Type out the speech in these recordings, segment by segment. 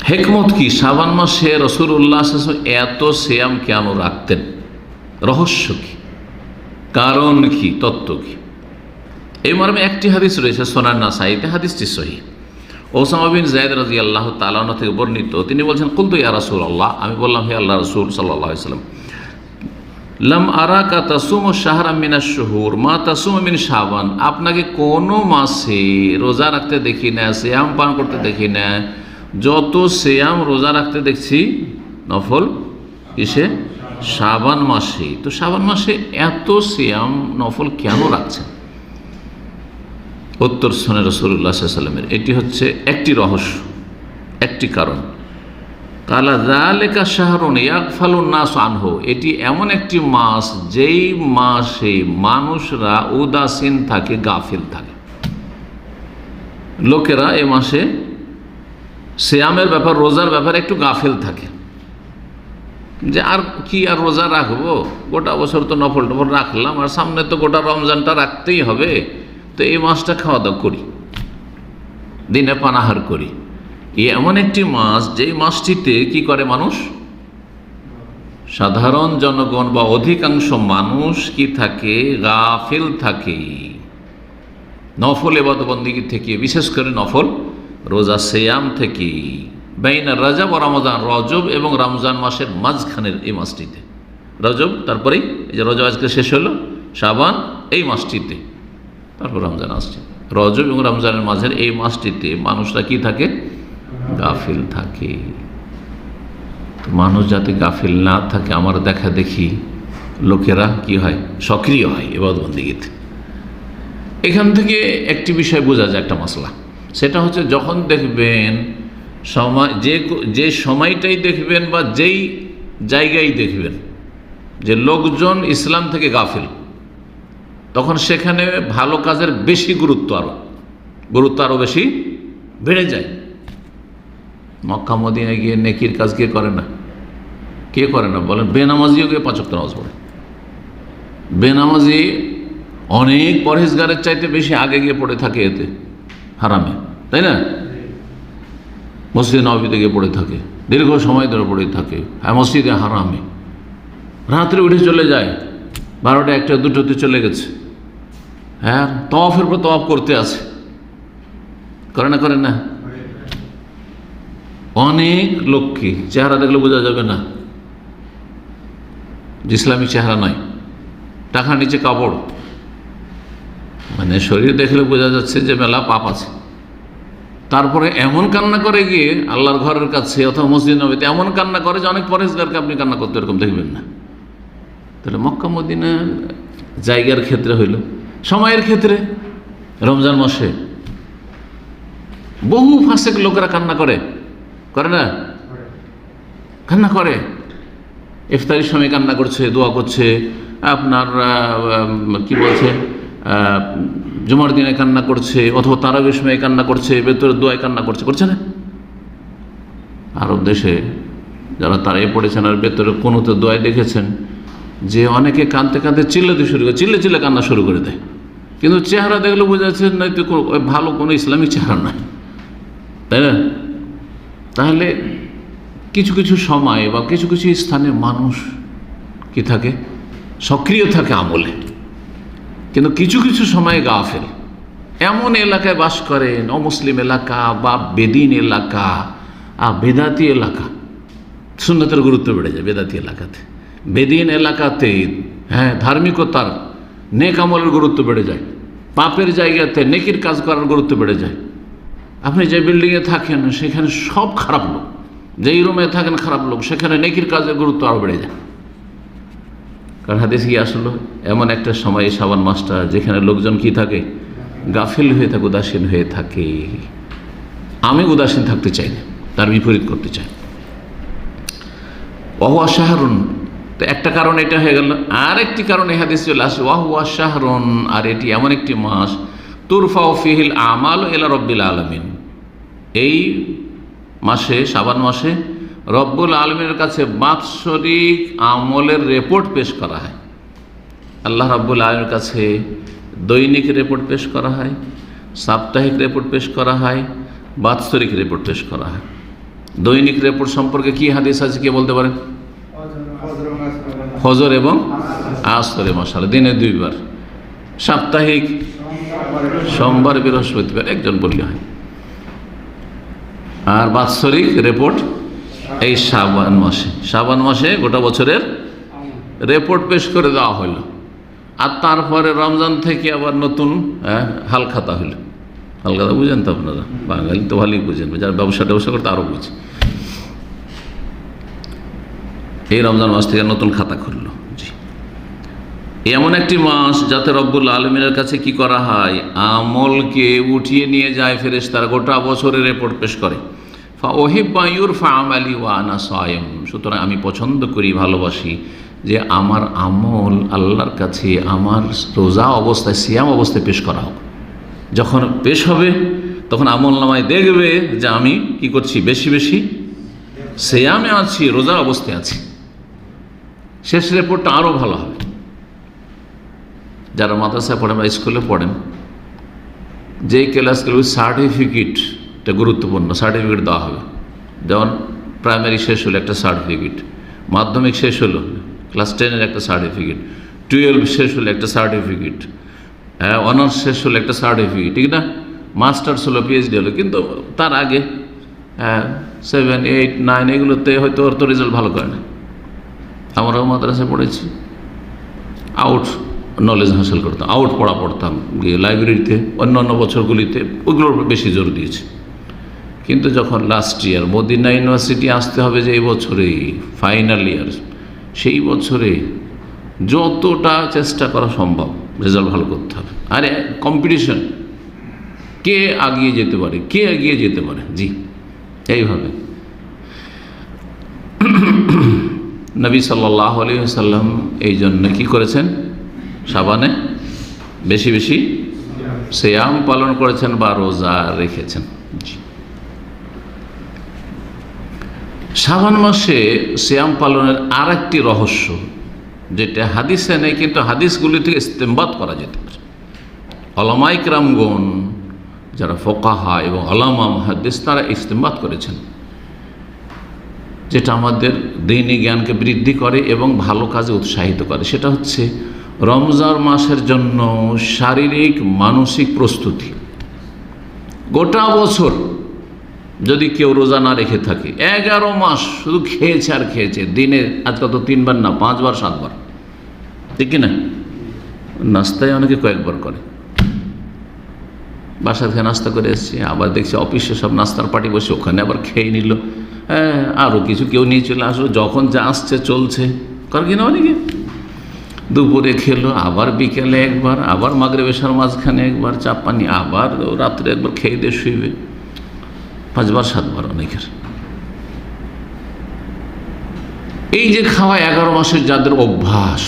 হেকমত কি? শাবান মাসে রাসূলুল্লাহ সাল্লাল্লাহু আলাইহি ওয়াসাল্লাম এত সিয়াম কেন রাখতেন? রহস্য কি, কারণ কি, তত্ত্ব কি? এই মর্মে একটি হাদিস রয়েছে সুনান নাসাইতে, হাদিসটি সহিহ। ওসামা বিন যায়েদ রাদিয়াল্লাহু তাআলা আনহু থেকে বর্ণিত, তিনি বলছেন, কুলতু ইয়া রাসূলুল্লাহ, আমি বললাম হে আল্লাহর রাসূল সাল্লাল্লাহু আলাইহি ওয়াসাল্লাম, লাম আরাকা তাসুমু শাহরাম মিনাশ শুহুর মা তাসুমু মিন শাবান, আপনাকে কোনো মাসে রোজা রাখতে দেখি না, সিয়াম পালন করতে দেখি না, যত সিয়াম রোজা রাখতে দেখছি নফল কিসে? শাবান মাসে। তো শাবান মাসে এত সিয়াম নফল কেন রাখছেন? উত্তর শুনে রাসূলুল্লাহ সাল্লাল্লাহু আলাইহি ওয়াসাল্লামের, এটি হচ্ছে একটি রহস্য, একটি কারণ। কালা যালিকা শাহরুন ইয়াগফালুন নাস আনহু, এটি এমন একটি মাস যেই মাসে মানুষরা উদাসীন থাকে, গাফিল থাকে। লোকেরা এ মাসে সিয়ামের ব্যাপার, রোজার ব্যাপারে একটু গাফিল থাকে, যে আর কি আর রোজা রাখবো, গোটা বছর তো নফল টফল রাখলাম, আর সামনে তো গোটা রমজানটা রাখতেই হবে, তো এই মাসটা খাওয়া দাওয়া করি, দিনে পানাহার করি। এমন একটি মাস যেই মাসটিতে কি করে মানুষ, সাধারণ জনগণ বা অধিকাংশ মানুষ কি থাকে? গাফিল থাকে নফল ইবাদত বন্দেগী থেকে, বিশেষ করে নফল রোজা সিয়াম থেকে। বাইনা রজব ও রমজান, রজব এবং রমজান মাসের মাঝখানের এই মাসটিতে, রজব তারপরেই এই যে রজব আজকে শেষ হলো, শাবান এই মাসটিতে, তারপর রমজান আসছে, রজব এবং রমজানের মাঝের এই মাসটিতে মানুষরা কি থাকে? গাফিল থাকে। তো মানুষ যাতে গাফিল না থাকে, আমার দেখা দেখি লোকেরা কি হয়? সক্রিয় হয় ইবাদত বন্দেগীতে। এখান থেকে একটি বিষয় বোঝা যায়, একটা মাসলা, সেটা হচ্ছে যখন দেখবেন সময়, যে সময়টাই দেখবেন বা যেই জায়গায় দেখবেন যে লোকজন ইসলাম থেকে গাফিল, তখন সেখানে ভালো কাজের বেশি গুরুত্ব আরো বেশি বেড়ে যায়। মক্কা মদিনায় গিয়ে নেকির কাজ কে করে না? কে করে না বলেন? বেনামাজিও গিয়ে 5 ওয়াক্ত নামাজ পড়ে। বেনামাজি অনেক পরহেজগারের চাইতে বেশি আগে গিয়ে পড়ে থাকে এতে, হারামে, তাই না? মসজিদে নববীতে গিয়ে পড়ে থাকে, দীর্ঘ সময় ধরে পড়ে থাকে, হ্যাঁ মসজিদে হারামে, রাত্রে উঠে চলে যায়, 12টা 1টা 2টোতে চলে গেছে, হ্যাঁ তওয়াফের পর তওয়াফ করতে আছে, করে না? অনেক লোককে চেহারা দেখলে বোঝা যাবে না যে ইসলামিক চেহারা নয়, টাকার নিচে কাপড়, মানে শরীর দেখলে বোঝা যাচ্ছে যে মেলা পাপ আছে। তারপরে এমন কান্না করে গিয়ে আল্লাহর ঘরের কাছে অথবা মসজিদ নববীতে এমন কান্না করে যে অনেক পরহেজগারকে আপনি কান্না করতে এরকম দেখবেন না। তাহলে মক্কা মদিনা জায়গার ক্ষেত্রে হইল, সময়ের ক্ষেত্রে রমজান মাসে বহু ফাসেক লোকেরা কান্না করে না? কান্না করে, ইফতারির সময় কান্না করছে, দোয়া করছে, আপনার কি বলছে, জুমার দিনে কান্না করছে, অথবা তারাবির সময় কান্না করছে, বেতরের দোয়ায় কান্না করছে না? আরব দেশে যারা তারাই পড়েছেন আর বেতরের কুনুতের দোয়ায় দেখেছেন যে অনেকে কাঁদতে কাঁদতে চিল্লে কান্না শুরু করে দেয়, কিন্তু চেহারা দেখলে বোঝা যাচ্ছে না তো ভালো কোনো ইসলামিক চেহারা নয়, তাই না? তাহলে কিছু কিছু সময় বা কিছু কিছু স্থানে মানুষ কি থাকে? সক্রিয় থাকে আমলে, কিন্তু কিছু কিছু সময় গাফেল। এমন এলাকায় বাস করেন, অমুসলিম এলাকা বা বেদিন এলাকা, বেদাতি এলাকা, সুন্নতের গুরুত্ব বেড়ে যায় বেদাতি এলাকাতে, বেদিন এলাকাতে হ্যাঁ ধার্মিকতার, নেক আমলের গুরুত্ব বেড়ে যায়, পাপের জায়গাতে নেকির কাজ করার গুরুত্ব বেড়ে যায়। আপনি যে বিল্ডিংয়ে থাকেন সেখানে সব খারাপ লোক, যেই রুমে থাকেন খারাপ লোক, সেখানে নেকির কাজের গুরুত্ব আরও বেড়ে যায়। কারণ হাদিসে কি আসলো, এমন একটা সময় শাবান মাসটা যেখানে লোকজন কি থাকে? গাফিল হয়ে থাকে, উদাসীন হয়ে থাকে। আমি উদাসীন থাকতে চাই না, তার বিপরীত করতে চাই। ওয়াহুয়া শাহরুন, তো একটা কারণ এটা হয়ে গেল। আর একটি কারণ এই হাদিস চলে আসে, ওয়াহুয়া শাহরুন, আর এটি এমন একটি মাস, তুরফাউ ফিহিল আমাল ইলা রব্বিল আলামিন, এই মাসে, শাবান মাসে রব্বুল আলমীর কাছে বাৎসরিক আমলের রিপোর্ট পেশ করা হয়। আল্লাহ রব্বুল আলমীর কাছে দৈনিক রিপোর্ট পেশ করা হয়, সাপ্তাহিক রিপোর্ট পেশ করা হয়, বাৎসরিক রিপোর্ট পেশ করা হয়। দৈনিক রিপোর্ট সম্পর্কে কি হাদিস আছে কে বলতে পারেন? ফজর এবং আসরে, মাশাআল্লাহ, দিনে 2 বার। সাপ্তাহিক সোমবার বৃহস্পতিবার, একজন বললে হয়। আর বাৎসরিক রিপোর্ট এই শাবান মাসে গোটা বছরের রিপোর্ট পেশ করে দেওয়া হলো। আর তারপরে রমজান থেকে আবার নতুন হালখাতা হইল। হালখাতা বুঝেন তো আপনারা? বাঙালি তো ভালোই বুঝেন, যারা ব্যবসা করতে আরও বুঝে। এই রমজান মাস থেকে নতুন খাতা খুললো। জি, এমন একটি মাস যাতে রব্বুল আলমিনের কাছে কি করা হয়, আমলকে উঠিয়ে নিয়ে যায় ফেরেশতারা, গোটা বছরের রিপোর্ট পেশ করে। সুতরাং আমি পছন্দ করি, ভালোবাসি যে আমার আমল আল্লাহর কাছে আমার রোজা অবস্থায়, সিয়াম অবস্থায় পেশ করা হোক। যখন পেশ হবে তখন আমল নামায় দেখবে যে আমি কি করছি, বেশি বেশি সিয়ামে আছি, রোজা অবস্থায় আছি। শেষ রিপোর্টটা আরও ভালো হবে। যারা মাদ্রাসায় পড়েন বা স্কুলে পড়েন, যেই ক্লাসগুলো সার্টিফিকেটটা গুরুত্বপূর্ণ, সার্টিফিকেট দেওয়া হবে। যেমন প্রাইমারি শেষ হলো একটা সার্টিফিকেট, মাধ্যমিক শেষ হলো ক্লাস 10-এর একটা সার্টিফিকেট, 12 শেষ হলো একটা সার্টিফিকেট, অনার্স শেষ হলো একটা সার্টিফিকেট, ঠিক না? মাস্টার্স হলো, পিএইচডি হলো। কিন্তু তার আগে 7, 8, 9 এগুলোতে হয়তো ওর তো রেজাল্ট ভালো করে না। আমরাও মাদ্রাসায় পড়েছি, আউট নলেজ হাসিল করতাম, আউট পড়া পড়তাম, গিয়ে লাইব্রেরিতে অন্য বছরগুলিতে ওইগুলোর বেশি জোর দিয়েছি। কিন্তু যখন লাস্ট ইয়ার মদিনা ইউনিভার্সিটি আসতে হবে, যে এই বছরে ফাইনাল ইয়ার, সেই বছরে যতটা চেষ্টা করা সম্ভব রেজাল্ট ভালো করতে হবে। আরে কম্পিটিশন, কে এগিয়ে যেতে পারে, কে এগিয়ে যেতে পারে। জি, এইভাবে নবী সাল্লাল্লাহু আলাইহি ওয়াসাল্লাম এই জন্য কি করেছেন, শাবানে বেশি বেশি সিয়াম পালন করেছেন বা রোজা রেখেছেন। শাবান মাসে সিয়াম পালনের আর একটি রহস্য, যেটা হাদিসে নেই কিন্তু হাদিসগুলি থেকে ইস্তেমবাত করা যেতে পারে। উলামা ইকরামগণ, যারা ফুকাহা এবং উলামা মুহাদ্দিস, তারা ইস্তেমবাত করেছেন, যেটা আমাদের দ্বীনি জ্ঞানকে বৃদ্ধি করে এবং ভালো কাজে উৎসাহিত করে। সেটা হচ্ছে রমজান মাসের জন্য শারীরিক মানসিক প্রস্তুতি। গোটা বছর যদি কেউ রোজা না রেখে থাকে, 11 মাস শুধু খেয়েছে আর খেয়েছে, দিনে আজকাল তো 3 বার না 5 বার 7 বার, ঠিক কিনা? নাস্তায় অনেকে কয়েকবার করে। বাসা থেকে নাস্তা করে এসছে, আবার দেখছি অফিসে সব নাস্তার পার্টি বসে, ওখানে আবার খেয়ে নিল। হ্যাঁ, আরও কিছু কেউ নিয়ে চলে আসলো, যখন যা আসছে চলছে, কার কিনা অনেকে দুপুরে খেলো, আবার বিকেলে একবার, আবার মাগরিব এশার মাঝখানে একবার চা পানি, আবার রাত্রে একবার খেয়ে দিয়ে শুইবে। 5 বার 7 বার অনেকের। এই যে খাওয়া 11 মাসের যাদের অভ্যাস,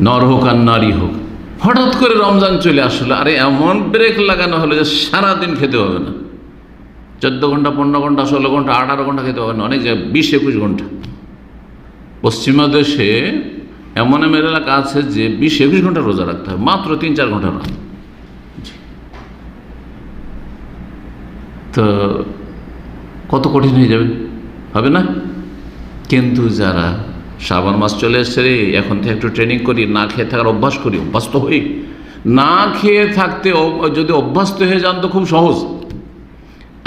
নর হোক আর নারী হোক, হঠাৎ করে রমজান চলে আসলো, আরে এমন ব্রেক লাগানো হলো যে সারাদিন খেতে হবে না। 14 ঘন্টা, 15 ঘন্টা, 16 ঘন্টা, 18 ঘন্টা খেতে হবে না, অনেক জায়গায় 20-21 ঘন্টা। পশ্চিমা দেশে এমন এলাকা আছে যে 20-21 ঘন্টা রোজা রাখতে হবে, মাত্র 3-4 ঘন্টা রাত। তো কত কঠিন হয়ে যাবে, হবে না? কিন্তু যারা শাবান মাস চলে এসছে, রে এখন থেকে একটু ট্রেনিং করি, না খেয়ে থাকার অভ্যাস করি, অভ্যস্ত হই। না খেয়ে থাকতে যদি অভ্যস্ত হয়ে যান তো খুব সহজ,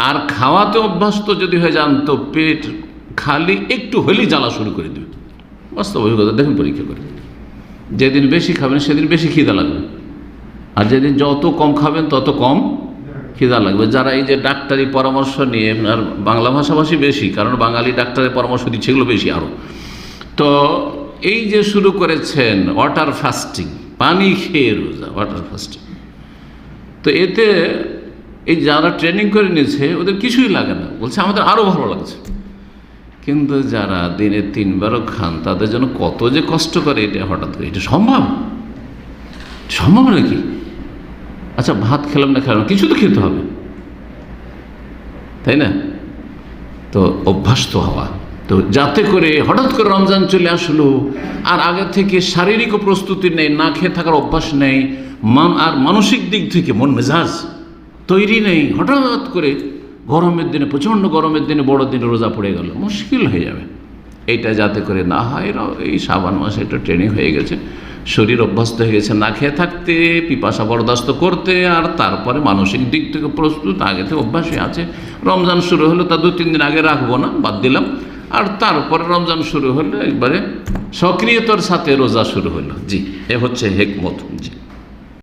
আর খাওয়াতে অভ্যস্ত যদি হয়ে যান তো পেট খালি একটু হলেই জ্বালা শুরু করে দেবে। বাস্তব অভিজ্ঞতা দেখুন, পরীক্ষা করে। যেদিন বেশি খাবেন সেদিন বেশি খিদা লাগবে, আর যেদিন যত কম খাবেন তত কম খিদা লাগবে। যারা এই যে ডাক্তারি পরামর্শ নিয়ে, আর বাংলা ভাষাভাষী বেশি, কারণ বাঙালি ডাক্তারের পরামর্শ দিচ্ছে, এগুলো বেশি আরও। তো এই যে শুরু করেছেন ওয়াটার ফাস্টিং, পানি খেয়ে রোজা, ওয়াটার ফাস্টিং, তো এতে এই যারা ট্রেনিং করে নিয়েছে ওদের কিছুই লাগে না, বলছে আমাদের আরও ভালো লাগছে। কিন্তু যারা দিনে 3 বারও খান, তাদের জন্য কত যে কষ্ট করে এটা হঠাৎ করে। এটা সম্ভব? সম্ভব নাকি? আচ্ছা, ভাত খেলাম না খেলাম, কিছু তো খেতে হবে, তাই না? তো অভ্যাস তো হওয়া, তো যাতে করে হঠাৎ করে রমজান চলে আসলো, আর আগে থেকে শারীরিক প্রস্তুতি নেই, না খেয়ে থাকার অভ্যাস নেই, আর মানসিক দিক থেকে মন মেজাজ তৈরি নেই, হঠাৎ করে গরমের দিনে, প্রচণ্ড গরমের দিনে বড় দিনে রোজা পড়ে গেল, মুশকিল হয়ে যাবে। এইটা যাতে করে না হয়, এই শ্রাবণ মাসে একটা ট্রেনিং হয়ে গেছে, শরীর অভ্যস্ত হয়ে গেছে না খেয়ে থাকতে, পিপাসা বরদাস্ত করতে, আর তারপরে মানসিক দিক থেকে প্রস্তুত, আগে থেকে অভ্যাস হয়ে আছে। রমজান শুরু হলো তা 2-3 দিন আগে রাখবো না, বাদ দিলাম, আর তারপরে রমজান শুরু হলো একবারে সক্রিয়তার সাথে রোজা শুরু হলো। জি, এ হচ্ছে হেকমত। জি।